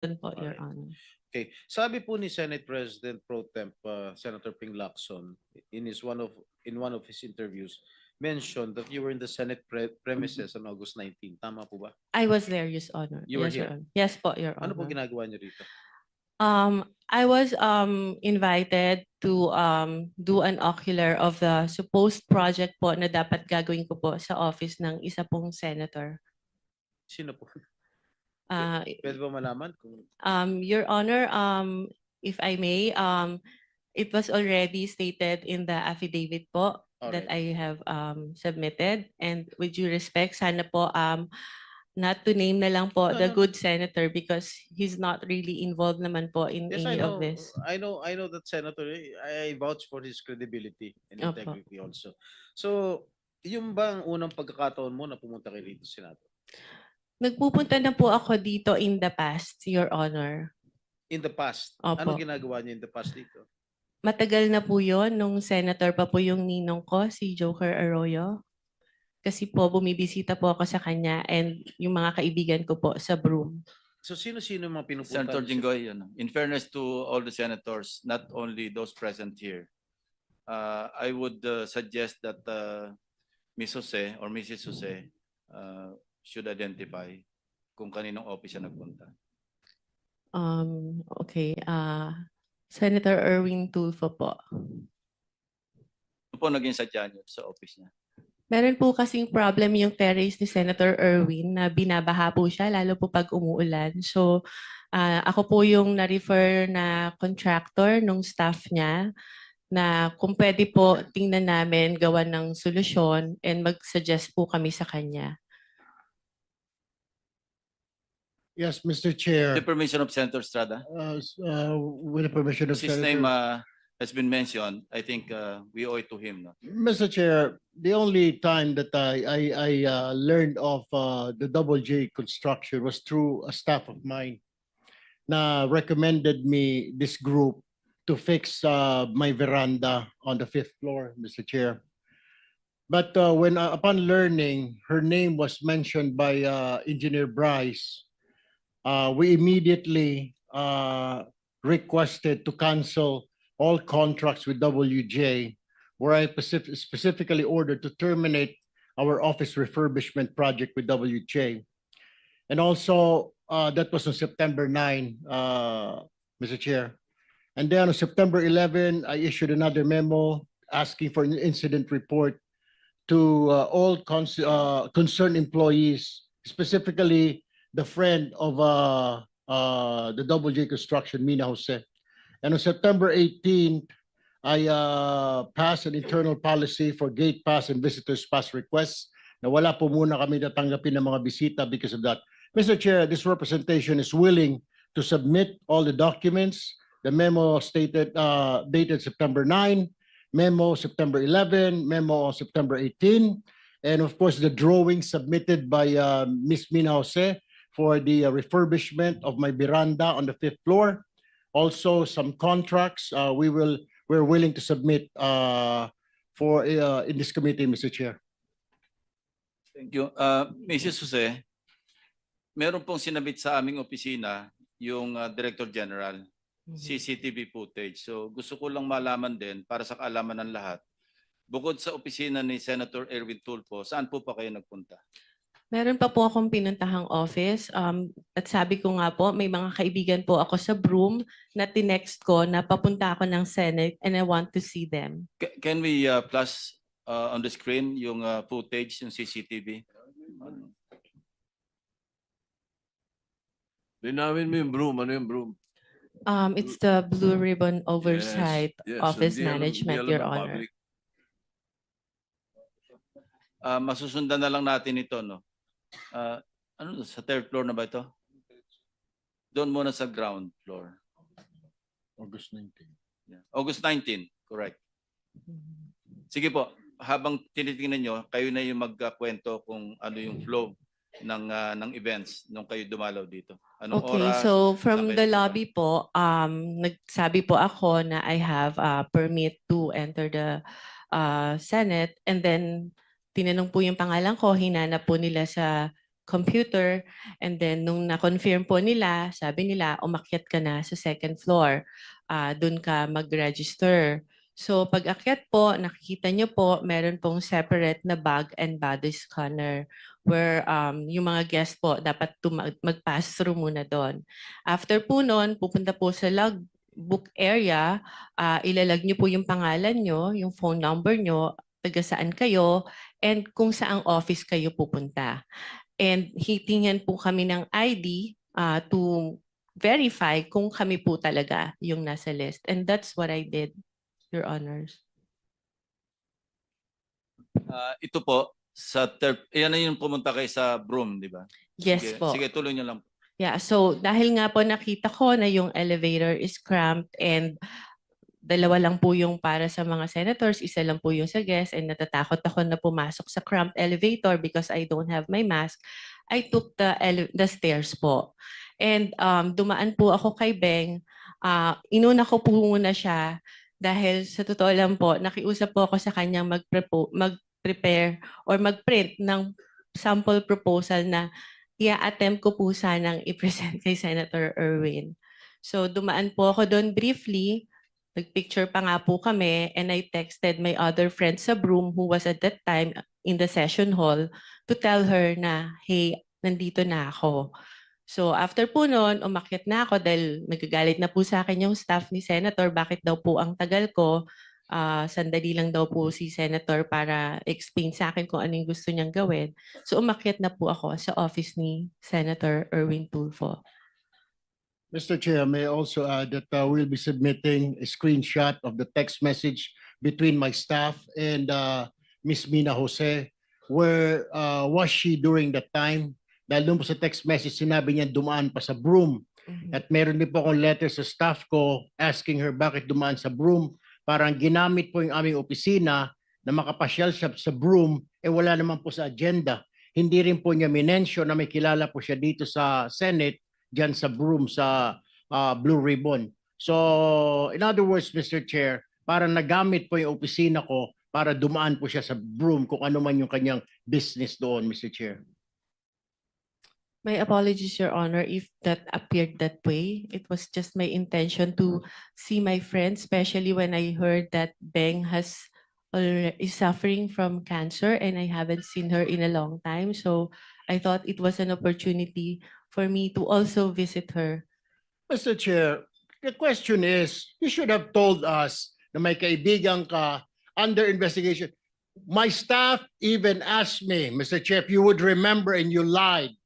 po, Your Alright. Honor. Okay. Sabi po ni Senate President Pro Temp Senator Ping Lacson in one of his interviews mentioned that you were in the Senate premises on August 19. Tama po ba? I was there, Your Honor. You were Yes, Your here? Honor. Yes po, Your Ano po Honor. ginagawa niyo rito? I was invited to do an ocular of the supposed project po na dapat gagawin ko po sa office ng isa pong senator. Sino po? Uh, Pwede ba malaman kung Your Honor, if I may, it was already stated in the affidavit po that I have submitted, and with due respect, sana po not to name na lang po the good senator because he's not really involved naman po in Yes, I any know. of this. I know that Senator. I vouch for his credibility and Opo. integrity also. So, yung bang unang pagkakataon mo na pumunta kay rito Senado? Nagpupunta na po ako dito in the past, Your Honor. In the past? Opo. Ano ginagawa niya in the past dito? Matagal na po yun, nung senator pa po yung ninong ko, si Joker Arroyo. Kasi po bumibisita po ako sa kanya and yung mga kaibigan ko po sa Broome. So, sino-sino yung mga pinupunta? Senator Jinggoy, in fairness to all the senators, not only those present here, I would suggest that Ms. Jose or Mrs. Jose should identify kung kaninong office siya nagpunta. Okay. Senator Erwin Tulfo po. Ano po naging sadya niyo sa office niya? Meron po kasing problem yung terrace ni Senator Erwin na binabaha po siya lalo po pag umuulan. So ako po yung na-refer na contractor nung staff niya na kung pwede po tingnan namin gawa ng solusyon and mag-suggest po kami sa kanya. Yes, Mr. Chair. With the permission of Senator Estrada? With the permission of His Senator. name has been mentioned. I think we owe it to him. No? Mr. Chair, the only time that I learned of the Double J construction was through a staff of mine na recommended me this group to fix my veranda on the 5th floor, Mr. Chair. But when upon learning her name was mentioned by Engineer Bryce, we immediately requested to cancel all contracts with WJ, where I specifically ordered to terminate our office refurbishment project with WJ. And also, that was on September 9, Mr. Chair. And then on September 11, I issued another memo asking for an incident report to all concerned employees, specifically the friend of the Double J Construction, Mina Jose. And on September 18th, I passed an internal policy for gate pass and visitors pass requests na wala po muna kami natanggapin ng mga bisita because of that. Mr. Chair, this representation is willing to submit all the documents. The memo stated dated September 9, memo September 11, memo September 18, and of course the drawing submitted by Ms. Mina Jose for the refurbishment of my veranda on the 5th floor. Also, some contracts we're willing to submit for in this committee, Mr. Chair. Thank you. Mrs. Jose, meron pong sinabit sa aming opisina yung Director General, CCTV footage. So gusto ko lang malaman din para sa kaalaman ng lahat. Bukod sa opisina ni Senator Erwin Tulfo, saan po pa kayo nagpunta? Meron pa po akong pinuntahang office at sabi ko nga po, may mga kaibigan po ako sa Broome na tinext ko na papunta ako ng Senate and I want to see them. Can we flash on the screen yung footage, yung CCTV? Linawin mo yung Broome. Ano yung Broome? It's the Blue Ribbon Oversight Yes, Office hindi Management, alam Your ng Honor. public. Masusundan na lang natin ito, no? Ano, sa 3rd floor na ba ito? Doon muna sa ground floor. August 19. Yeah. August 19, correct. Sige po, habang tinitingnan nyo, kayo na yung magkwento kung ano yung flow ng events nung kayo dumalaw dito. Anong Okay, oras? so from saan the kayo lobby po, nagsabi po ako na I have a permit to enter the Senate and then tinanong po yung pangalan ko, hinanap po nila sa computer. And then nung na-confirm po nila, sabi nila, umakyat ka na sa second floor. Doon ka mag-register. So pag akyat po, nakikita nyo po, meron pong separate na bag and body scanner where yung mga guest po dapat mag-pass through muna doon. After po noon, pupunta po sa logbook area, ilalag nyo po yung pangalan nyo, yung phone number nyo, taga saan kayo, and kung saang office kayo pupunta. And hitingnan po kami ng ID to verify kung kami po talaga yung nasa list. And that's what I did, Your Honors. Ito po, yan na yung pumunta kayo sa Broome, di ba? Yes Sige, po. sige, tuloy niyo lang. Yeah, so dahil nga po nakita ko na yung elevator is cramped and dalawa lang po yung para sa mga senators, isa lang po yung sa guests, and natatakot ako na pumasok sa cramped elevator because I don't have my mask, I took the stairs po. And dumaan po ako kay Beng, inuna ko po muna siya dahil sa totoo lang po, nakiusap po ako sa kanyang mag-prepare or mag-print ng sample proposal na i-attempt ko po sanang i-present kay Senator Erwin. So dumaan po ako doon briefly, nagpicture pa nga po kami, and I texted my other friend sa Broome who was at that time in the session hall to tell her na, hey, nandito na ako. So after po noon, umakyat na ako dahil nagagalit na po sa akin yung staff ni Senator, bakit daw po ang tagal ko. Sandali lang daw po si Senator para explain sa akin kung ano yung gusto niyang gawin. So umakyat na po ako sa office ni Senator Erwin Tulfo. Mr. Chair, may I also add that we'll be submitting a screenshot of the text message between my staff and Miss Mina Jose. Where was she during that time? Dahil doon po sa text message, sinabi niya dumaan pa sa Broome. At meron din po akong letter sa staff ko asking her bakit dumaan sa Broome. Parang ginamit po yung aming opisina na makapasyal siya sa Broome, wala naman po sa agenda. Hindi rin po niya minensyon na may kilala po siya dito sa Senate, dyan sa Broome, sa Blue Ribbon. So, in other words, Mr. Chair, parang nagamit po yung opisina ko para dumaan po siya sa Broome kung ano man yung kanyang business doon, Mr. Chair. My apologies, Your Honor, if that appeared that way. It was just my intention to see my friend, especially when I heard that Beng is suffering from cancer and I haven't seen her in a long time. So I thought it was an opportunity for me to also visit her. Mr. Chair, the question is, you should have told us na may kaibigan ka under investigation. My staff even asked me, Mr. Chair, if you would remember and you lied.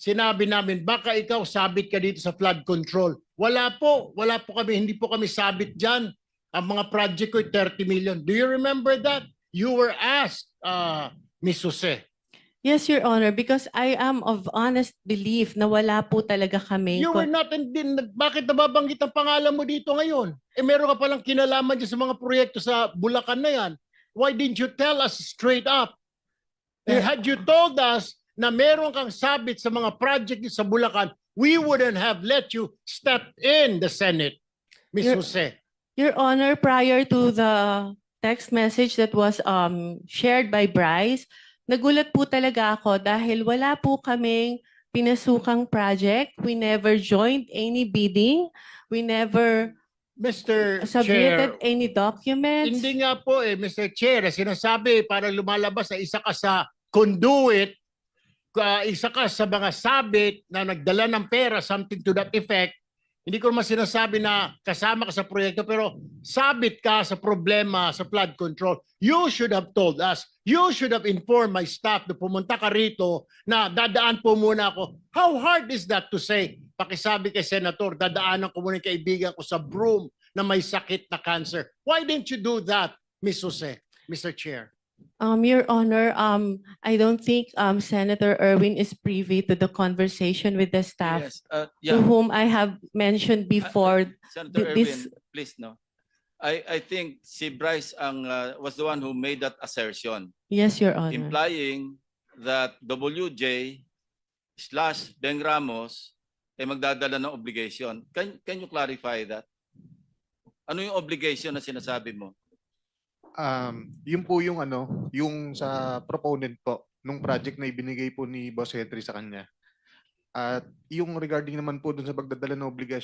Sinabi namin, baka ikaw sabit ka dito sa flood control. Wala po kami, hindi po kami sabit dyan. Ang mga project ko 30 million. Do you remember that? You were asked, Ms. Jose. Yes, Your Honor, because I am of honest belief na wala po talaga kami. You were not, bakit nababanggit ang pangalan mo dito ngayon? Meron ka palang kinalaman dyan sa mga proyekto sa Bulacan na yan. Why didn't you tell us straight up? Had you told us na meron kang sabit sa mga project sa Bulacan, we wouldn't have let you step in the Senate, Ms. Jose. Your Honor, prior to the text message that was shared by Bryce, nagulat po talaga ako dahil wala po kaming pinasukang project. We never joined any bidding. We never Mr. submitted Chair, any documents. hindi nga po Mr. Chair, sinasabi para lumalabas na isa ka sa conduit, isa ka sa mga sabit na nagdala ng pera, something to that effect. Hindi ko naman sinasabi na kasama ka sa proyekto, pero sabit ka sa problema sa flood control. You should have told us. You should have informed my staff na pumunta ka rito na dadaan po muna ako. How hard is that to say? Pakisabi kay Senator, dadaanan ko muna yung kaibigan ko sa Broome na may sakit na cancer. Why didn't you do that, Ms. Jose, Mr. Chair? Your Honor, I don't think Senator Erwin is privy to the conversation with the staff Yes, to yeah. whom I have mentioned before. Senator this- Erwin, please no. I think si Bryce was the one who made that assertion, Yes, Your Honor. implying that WJ/Beng Ramos ay magdadala ng obligation. Can you clarify that? Ano yung obligation na sinasabi mo? Yun po yung yung sa proponent po. nung project na ibinigay po ni Boss Henry sa kanya. At yung regarding naman po dun sa pagdadala ng obligasyon